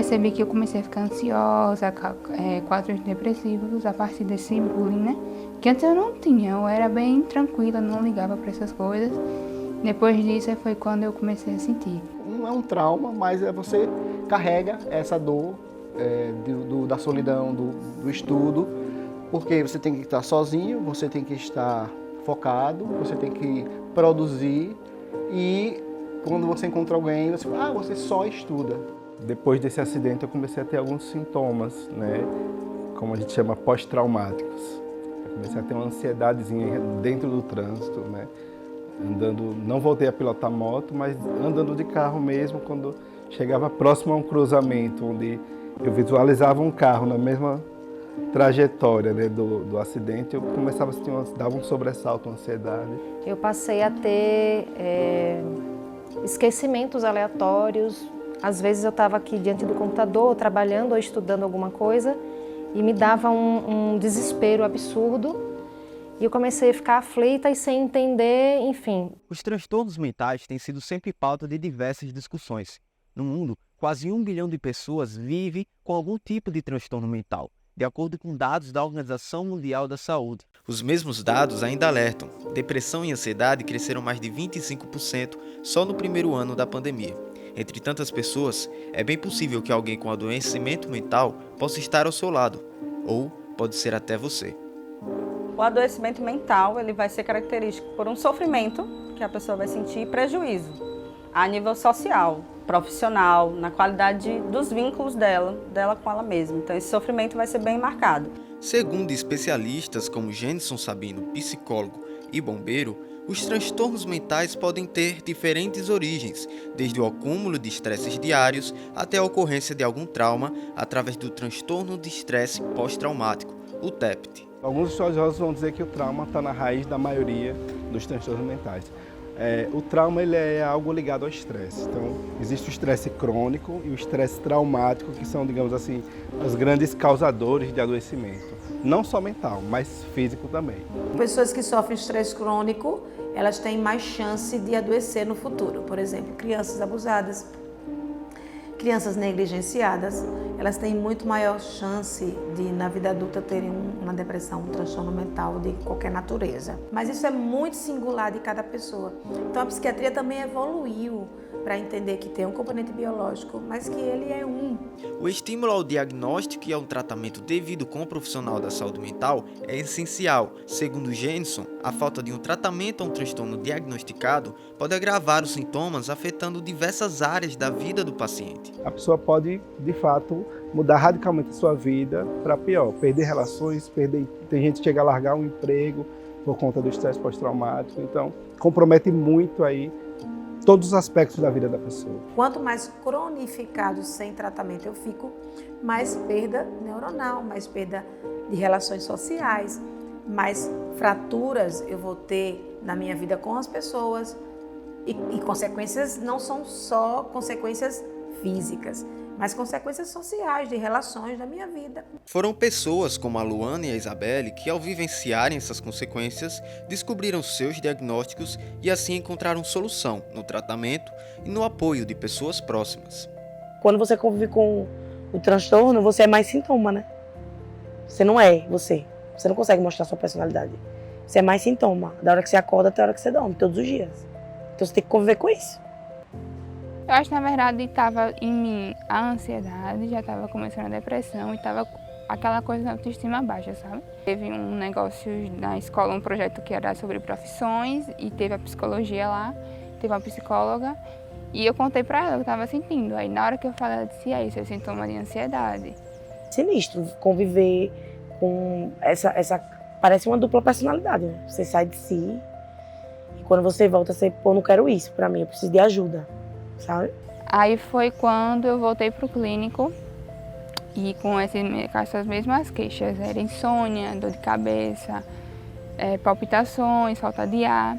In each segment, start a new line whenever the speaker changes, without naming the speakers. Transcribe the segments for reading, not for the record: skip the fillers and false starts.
percebi que eu comecei a ficar ansiosa, quadros depressivos a partir desse bullying, né? Que antes eu não tinha, eu era bem tranquila, não ligava para essas coisas. Depois disso foi quando eu comecei a sentir.
Não é um trauma, mas você carrega essa dor da solidão, do estudo, porque você tem que estar sozinho, você tem que estar focado, você tem que produzir e quando você encontra alguém, você fala, você só estuda. Depois desse acidente eu comecei a ter alguns sintomas, né, como a gente chama pós-traumáticos. Eu comecei a ter uma ansiedadezinha dentro do trânsito, né, andando, não voltei a pilotar moto, mas andando de carro mesmo, quando chegava próximo a um cruzamento, onde eu visualizava um carro na mesma trajetória, né, do acidente, eu começava a sentir, dava um sobressalto, uma ansiedade.
Eu passei a ter esquecimentos aleatórios. Às vezes eu estava aqui diante do computador, trabalhando ou estudando alguma coisa, e me dava um desespero absurdo. E eu comecei a ficar aflita e sem entender, enfim.
Os transtornos mentais têm sido sempre pauta de diversas discussões. No mundo, quase 1 bilhão de pessoas vivem com algum tipo de transtorno mental, de acordo com dados da Organização Mundial da Saúde. Os mesmos dados ainda alertam: depressão e ansiedade cresceram mais de 25% só no primeiro ano da pandemia. Entre tantas pessoas, é bem possível que alguém com adoecimento mental possa estar ao seu lado, ou pode ser até você.
O adoecimento mental ele vai ser característico por um sofrimento que a pessoa vai sentir e prejuízo a nível social, profissional, na qualidade dos vínculos dela com ela mesma. Então esse sofrimento vai ser bem marcado.
Segundo especialistas como Jenison Sabino, psicólogo e bombeiro, os transtornos mentais podem ter diferentes origens, desde o acúmulo de estresses diários até a ocorrência de algum trauma através do transtorno de estresse pós-traumático, o TEPT.
Alguns estudiosos vão dizer que o trauma está na raiz da maioria dos transtornos mentais. O trauma ele é algo ligado ao estresse. Então, existe o estresse crônico e o estresse traumático, que são, digamos assim, os grandes causadores de adoecimento. Não só mental, mas físico também.
Pessoas que sofrem estresse crônico, elas têm mais chance de adoecer no futuro. Por exemplo, crianças abusadas, crianças negligenciadas, elas têm muito maior chance de, na vida adulta, terem uma depressão, um transtorno mental de qualquer natureza. Mas isso é muito singular de cada pessoa. Então a psiquiatria também evoluiu para entender que tem um componente biológico, mas que ele é um.
O estímulo ao diagnóstico e ao tratamento devido com o profissional da saúde mental é essencial. Segundo Jenison, a falta de um tratamento a um transtorno diagnosticado pode agravar os sintomas, afetando diversas áreas da vida do paciente.
A pessoa pode, de fato, mudar radicalmente a sua vida para pior, perder relações, tem gente que chega a largar um emprego por conta do estresse pós-traumático, então compromete muito aí todos os aspectos da vida da pessoa.
Quanto mais cronificado sem tratamento eu fico, mais perda neuronal, mais perda de relações sociais, mais fraturas eu vou ter na minha vida com as pessoas e consequências não são só consequências físicas, mas consequências sociais, de relações da minha vida.
Foram pessoas como a Luana e a Isabelle que, ao vivenciarem essas consequências, descobriram seus diagnósticos e assim encontraram solução no tratamento e no apoio de pessoas próximas.
Quando você convive com o transtorno, você é mais sintoma, né? Você não é você. Você não consegue mostrar sua personalidade. Você é mais sintoma, da hora que você acorda até a hora que você dorme, todos os dias. Então você tem que conviver com isso.
Eu acho que, na verdade, estava em mim a ansiedade, já estava começando a depressão e estava aquela coisa da autoestima baixa, sabe? Teve um negócio na escola, um projeto que era sobre profissões e teve a psicologia lá, teve uma psicóloga e eu contei pra ela o que eu estava sentindo. Aí, na hora que eu falei, ela disse, isso é sintoma de ansiedade.
Sinistro conviver com essa parece uma dupla personalidade, né? Você sai de si e quando você volta, você, não quero isso pra mim, eu preciso de ajuda. Sabe?
Aí foi quando eu voltei pro clínico e com essas mesmas queixas, era insônia, dor de cabeça, palpitações, falta de ar.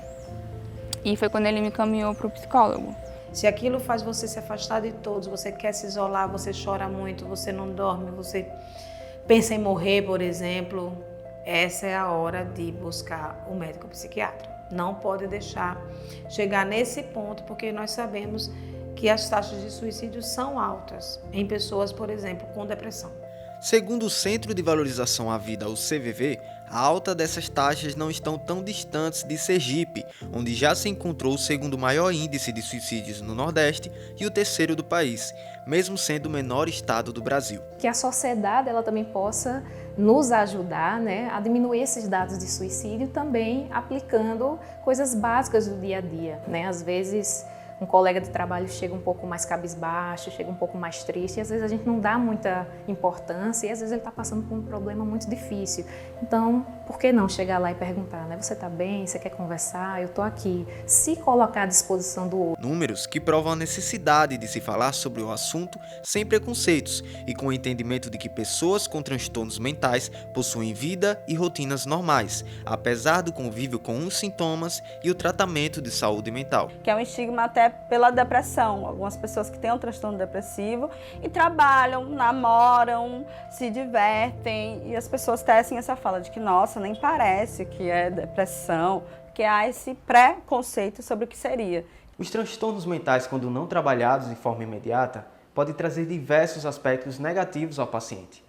E foi quando ele me encaminhou pro psicólogo.
Se aquilo faz você se afastar de todos, você quer se isolar, você chora muito, você não dorme, você pensa em morrer, por exemplo, essa é a hora de buscar um médico psiquiatra. Não pode deixar chegar nesse ponto, porque nós sabemos que as taxas de suicídio são altas em pessoas, por exemplo, com depressão.
Segundo o Centro de Valorização à Vida, o CVV, a alta dessas taxas não estão tão distantes de Sergipe, onde já se encontrou o segundo maior índice de suicídios no Nordeste e o terceiro do país, mesmo sendo o menor estado do Brasil.
Que a sociedade ela também possa nos ajudar, né, a diminuir esses dados de suicídio, também aplicando coisas básicas do dia a dia, né? Às vezes um colega de trabalho chega um pouco mais cabisbaixo, chega um pouco mais triste, e às vezes a gente não dá muita importância, e às vezes ele está passando por um problema muito difícil. Então, por que não chegar lá e perguntar, né? Você está bem? Você quer conversar? Eu estou aqui. Se colocar à disposição do outro.
Números que provam a necessidade de se falar sobre o assunto sem preconceitos e com o entendimento de que pessoas com transtornos mentais possuem vida e rotinas normais, apesar do convívio com os sintomas e o tratamento de saúde mental.
Que é um estigma até pela depressão. Algumas pessoas que têm um transtorno depressivo e trabalham, namoram, se divertem, e as pessoas tecem essa fala de que, nossa, nem parece que é depressão, porque há esse preconceito sobre o que seria.
Os transtornos mentais, quando não trabalhados de forma imediata, podem trazer diversos aspectos negativos ao paciente.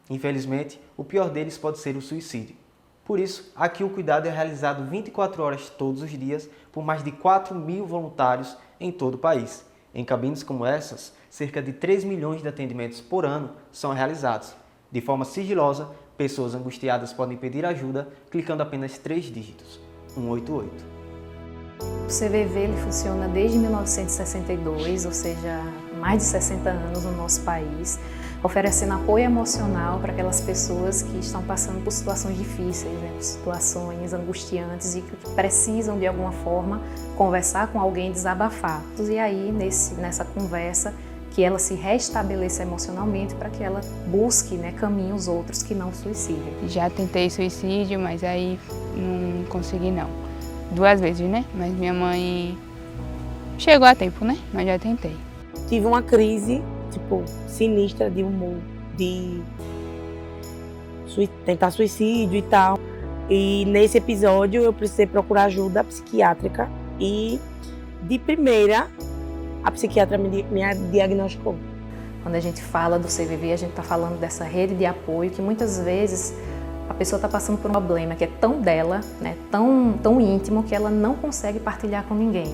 Infelizmente, o pior deles pode ser o suicídio. Por isso, aqui o cuidado é realizado 24 horas todos os dias por mais de 4.000 voluntários em todo o país. Em cabines como essas, cerca de 3 milhões de atendimentos por ano são realizados. De forma sigilosa, pessoas angustiadas podem pedir ajuda clicando apenas 3 dígitos, 188.
O CVV ele funciona desde 1962, ou seja, mais de 60 anos no nosso país, oferecendo apoio emocional para aquelas pessoas que estão passando por situações difíceis, né, por situações angustiantes e que precisam de alguma forma conversar com alguém, desabafar. E aí, nessa conversa, que ela se restabeleça emocionalmente para que ela busque, né, caminhos outros que não suicídio.
Já tentei suicídio, mas aí não consegui não. 2 vezes, né? Mas minha mãe chegou a tempo, né? Mas já tentei.
Tive uma crise, sinistra de humor, de tentar suicídio e tal. E nesse episódio eu precisei procurar ajuda psiquiátrica e, de primeira, a psiquiatra me diagnosticou.
Quando a gente fala do CVV, a gente está falando dessa rede de apoio que muitas vezes a pessoa está passando por um problema que é tão dela, né, tão íntimo, que ela não consegue partilhar com ninguém.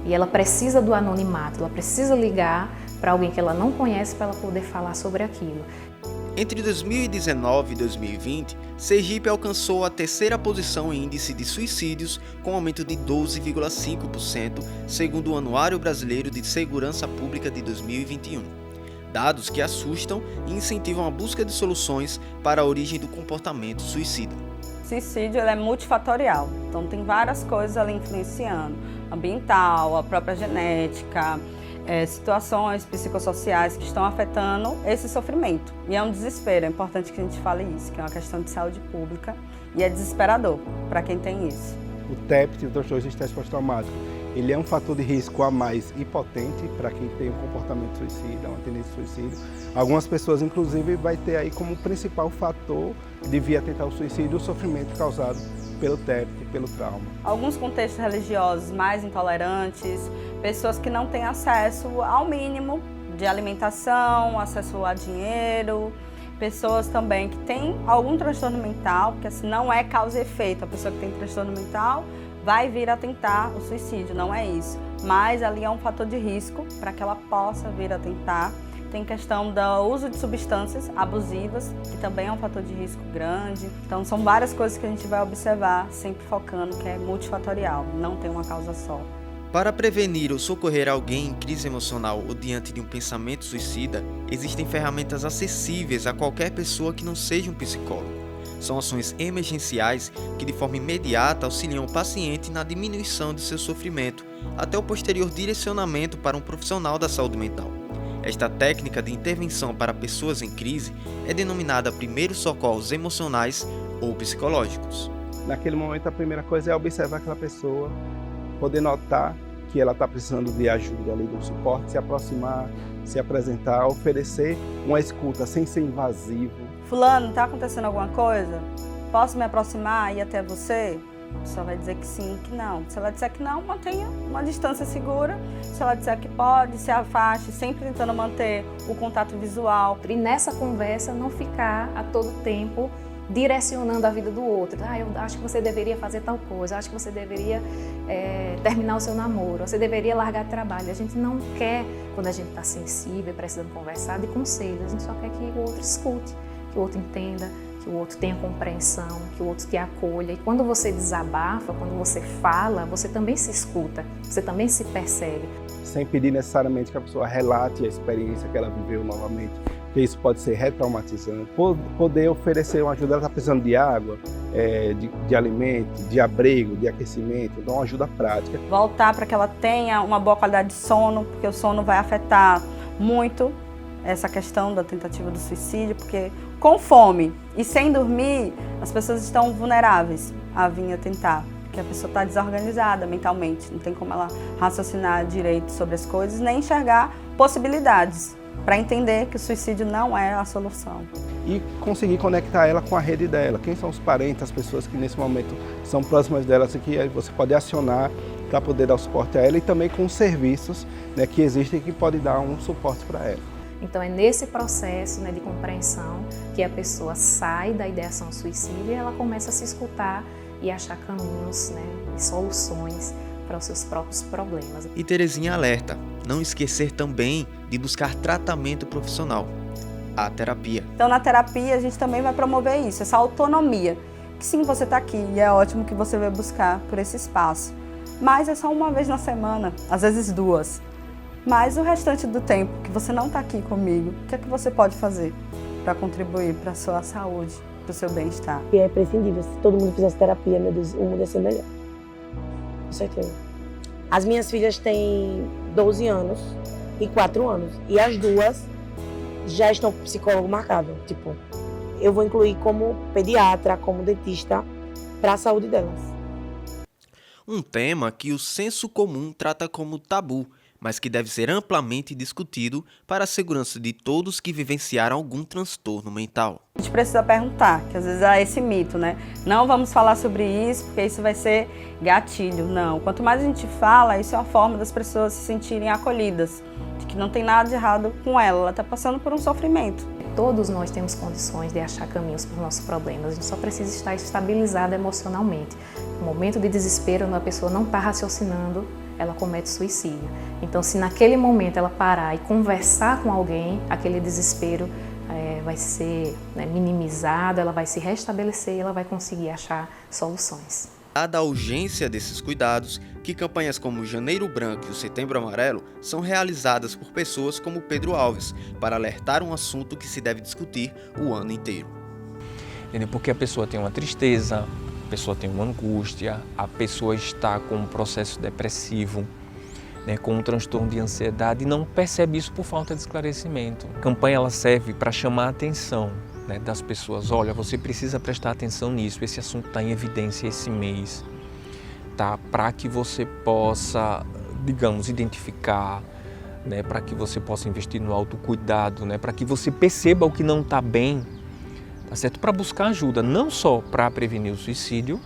E ela precisa do anonimato, ela precisa ligar para alguém que ela não conhece para ela poder falar sobre aquilo.
Entre 2019 e 2020, Sergipe alcançou a 3ª posição em índice de suicídios, com aumento de 12,5%, segundo o Anuário Brasileiro de Segurança Pública de 2021. Dados que assustam e incentivam a busca de soluções para a origem do comportamento suicida.
O suicídio ele é multifatorial, então tem várias coisas ali influenciando. Ambiental, a própria genética, situações psicossociais que estão afetando esse sofrimento. E é um desespero, é importante que a gente fale isso, que é uma questão de saúde pública e é desesperador para quem tem isso.
O TEPT, o transtorno de estresse pós-traumático, ele é um fator de risco a mais e potente para quem tem um comportamento suicida, uma tendência de suicídio. Algumas pessoas, inclusive, vai ter aí como principal fator de vir a tentar o suicídio o sofrimento causado pelo TEPT, pelo trauma.
Alguns contextos religiosos mais intolerantes, pessoas que não têm acesso ao mínimo de alimentação, acesso a dinheiro, pessoas também que têm algum transtorno mental, porque assim, não é causa e efeito, a pessoa que tem transtorno mental vai vir a tentar o suicídio, não é isso. Mas ali é um fator de risco para que ela possa vir a tentar. Tem questão do uso de substâncias abusivas, que também é um fator de risco grande. Então são várias coisas que a gente vai observar, sempre focando que é multifatorial, não tem uma causa só.
Para prevenir ou socorrer alguém em crise emocional ou diante de um pensamento suicida, existem ferramentas acessíveis a qualquer pessoa que não seja um psicólogo. São ações emergenciais que de forma imediata auxiliam o paciente na diminuição de seu sofrimento, até o posterior direcionamento para um profissional da saúde mental. Esta técnica de intervenção para pessoas em crise é denominada primeiros socorros emocionais ou psicológicos.
Naquele momento, a primeira coisa é observar aquela pessoa, poder notar que ela está precisando de ajuda ali, do suporte, se aproximar, se apresentar, oferecer uma escuta sem ser invasivo.
Fulano, está acontecendo alguma coisa? Posso me aproximar e ir até você? A pessoa vai dizer que sim, que não. Se ela disser que não, mantenha uma distância segura. Se ela disser que pode, se afaste, sempre tentando manter o contato visual.
E nessa conversa não ficar a todo tempo direcionando a vida do outro. Eu acho que você deveria fazer tal coisa, eu acho que você deveria terminar o seu namoro, você deveria largar de trabalho. A gente não quer, quando a gente está sensível, precisando conversar, de conselhos. A gente só quer que o outro escute, que o outro entenda, que o outro tenha compreensão, que o outro te acolha. E quando você desabafa, quando você fala, você também se escuta, você também se percebe.
Sem pedir necessariamente que a pessoa relate a experiência que ela viveu novamente, porque isso pode ser retraumatizante. Poder oferecer uma ajuda, ela está precisando de água, de alimento, de abrigo, de aquecimento, então uma ajuda prática.
Voltar para que ela tenha uma boa qualidade de sono, porque o sono vai afetar muito essa questão da tentativa do suicídio, porque com fome e sem dormir, as pessoas estão vulneráveis a vir a tentar, porque a pessoa está desorganizada mentalmente, não tem como ela raciocinar direito sobre as coisas, nem enxergar possibilidades para entender que o suicídio não é a solução.
E conseguir conectar ela com a rede dela. Quem são os parentes, as pessoas que nesse momento são próximas delas e que você pode acionar para poder dar o suporte a ela, e também com os serviços, né, que existem que podem dar um suporte para ela.
Então é nesse processo, né, de compreensão que a pessoa sai da ideação ao suicídio e ela começa a se escutar e achar caminhos, né, e soluções para os seus próprios problemas.
E Terezinha alerta, não esquecer também de buscar tratamento profissional, a terapia.
Então na terapia a gente também vai promover isso, essa autonomia, que sim, você está aqui e é ótimo que você vai buscar por esse espaço, mas é só uma vez na semana, às vezes 2. Mas o restante do tempo que você não está aqui comigo, o que é que você pode fazer para contribuir para a sua saúde, para o seu bem-estar?
E é imprescindível, se todo mundo fizesse terapia, meu Deus, o mundo ia ser melhor. Com certeza. As minhas filhas têm 12 anos e 4 anos. E as duas já estão com psicólogo marcado. Tipo, eu vou incluir como pediatra, como dentista, para a saúde delas.
Um tema que o senso comum trata como tabu, mas que deve ser amplamente discutido para a segurança de todos que vivenciaram algum transtorno mental.
A gente precisa perguntar, que às vezes há esse mito, né? Não vamos falar sobre isso, porque isso vai ser gatilho. Não, quanto mais a gente fala, isso é uma forma das pessoas se sentirem acolhidas, de que não tem nada de errado com ela está passando por um sofrimento.
Todos nós temos condições de achar caminhos para os nossos problemas, a gente só precisa estar estabilizado emocionalmente. No momento de desespero, quando a pessoa não está raciocinando, ela comete suicídio. Então, se naquele momento ela parar e conversar com alguém, aquele desespero vai ser minimizado, ela vai se restabelecer e ela vai conseguir achar soluções.
Dada a urgência desses cuidados, que campanhas como o Janeiro Branco e o Setembro Amarelo são realizadas por pessoas como Pedro Alves, para alertar um assunto que se deve discutir o ano inteiro.
Porque a pessoa tem uma tristeza, a pessoa tem uma angústia, a pessoa está com um processo depressivo, com um transtorno de ansiedade e não percebe isso por falta de esclarecimento. A campanha ela serve para chamar a atenção das pessoas. Olha, você precisa prestar atenção nisso, esse assunto está em evidência esse mês, tá? Para que você possa, digamos, identificar, para que você possa investir no autocuidado, para que você perceba o que não está bem, tá certo? Para buscar ajuda, não só para prevenir o suicídio,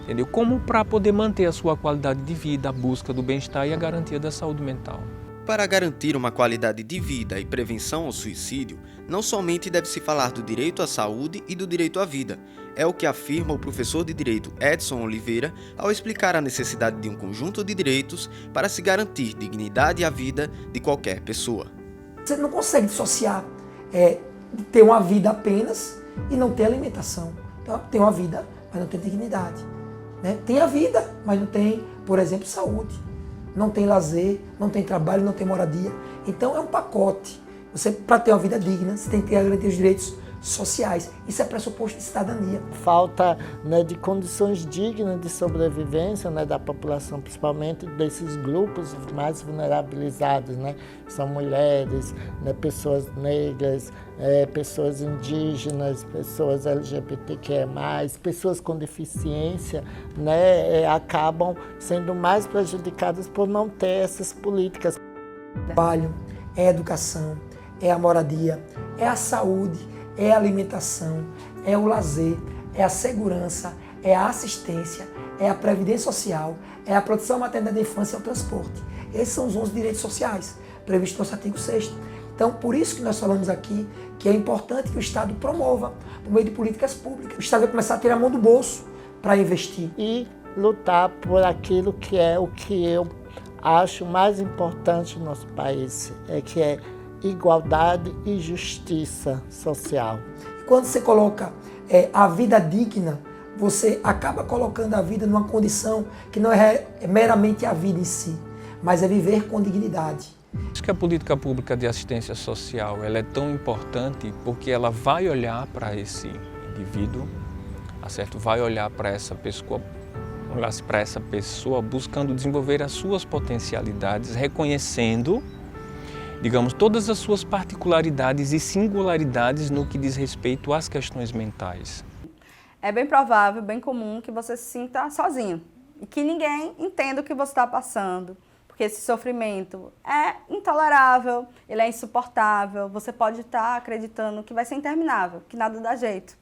entendeu? Como para poder manter a sua qualidade de vida, a busca do bem-estar e a garantia da saúde mental.
Para garantir uma qualidade de vida e prevenção ao suicídio, não somente deve-se falar do direito à saúde e do direito à vida. É o que afirma o professor de Direito Edson Oliveira ao explicar a necessidade de um conjunto de direitos para se garantir dignidade à vida de qualquer pessoa.
Você não consegue dissociar ter uma vida apenas e não ter alimentação. Então, tem uma vida, mas não tem dignidade. Tem a vida, mas não tem, por exemplo, saúde. Não tem lazer, não tem trabalho, não tem moradia. Então é um pacote. Você, para ter uma vida digna, você tem que garantir os direitos sociais. Isso é pressuposto de cidadania.
Falta de condições dignas de sobrevivência da população, principalmente desses grupos mais vulnerabilizados. São mulheres, pessoas negras, pessoas indígenas, pessoas LGBTQIA+, pessoas com deficiência, acabam sendo mais prejudicadas por não ter essas políticas.
Trabalho, é a educação, é a moradia, é a saúde, é a alimentação, é o lazer, é a segurança, é a assistência, é a previdência social, é a proteção materna da infância e o transporte. Esses são os 11 direitos sociais previstos no nosso artigo 6º. Então, por isso que nós falamos aqui que é importante que o Estado promova, por meio de políticas públicas. O Estado vai começar a tirar a mão do bolso para investir.
E lutar por aquilo que é o que eu acho mais importante no nosso país, que é igualdade e justiça social.
E quando você coloca a vida digna, você acaba colocando a vida numa condição que não é meramente a vida em si, mas é viver com dignidade.
Acho que a política pública de assistência social ela é tão importante porque ela vai olhar para esse indivíduo, certo? Vai olhar para essa pessoa buscando desenvolver as suas potencialidades, reconhecendo, digamos, todas as suas particularidades e singularidades no que diz respeito às questões mentais.
É bem provável, bem comum que você se sinta sozinho e que ninguém entenda o que você está passando, porque esse sofrimento é intolerável, ele é insuportável, você pode estar acreditando que vai ser interminável, que nada dá jeito,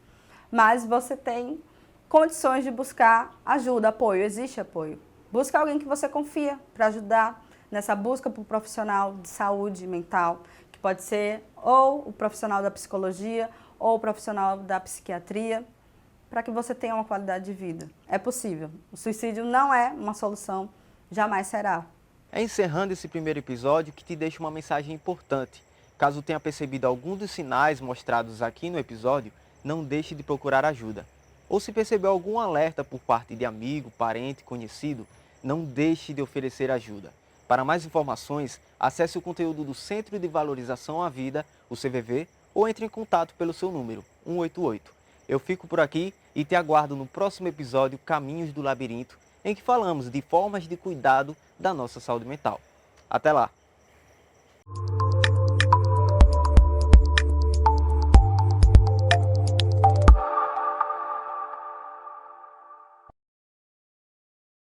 mas você tem condições de buscar ajuda, apoio, existe apoio. Busca alguém que você confia para ajudar nessa busca por um profissional de saúde mental, que pode ser ou o profissional da psicologia ou o profissional da psiquiatria, para que você tenha uma qualidade de vida. É possível. O suicídio não é uma solução, jamais será.
É encerrando esse primeiro episódio que te deixo uma mensagem importante. Caso tenha percebido algum dos sinais mostrados aqui no episódio, não deixe de procurar ajuda. Ou se percebeu algum alerta por parte de amigo, parente, conhecido, não deixe de oferecer ajuda. Para mais informações, acesse o conteúdo do Centro de Valorização à Vida, o CVV, ou entre em contato pelo seu número, 188. Eu fico por aqui e te aguardo no próximo episódio Caminhos do Labirinto, em que falamos de formas de cuidado da nossa saúde mental. Até lá!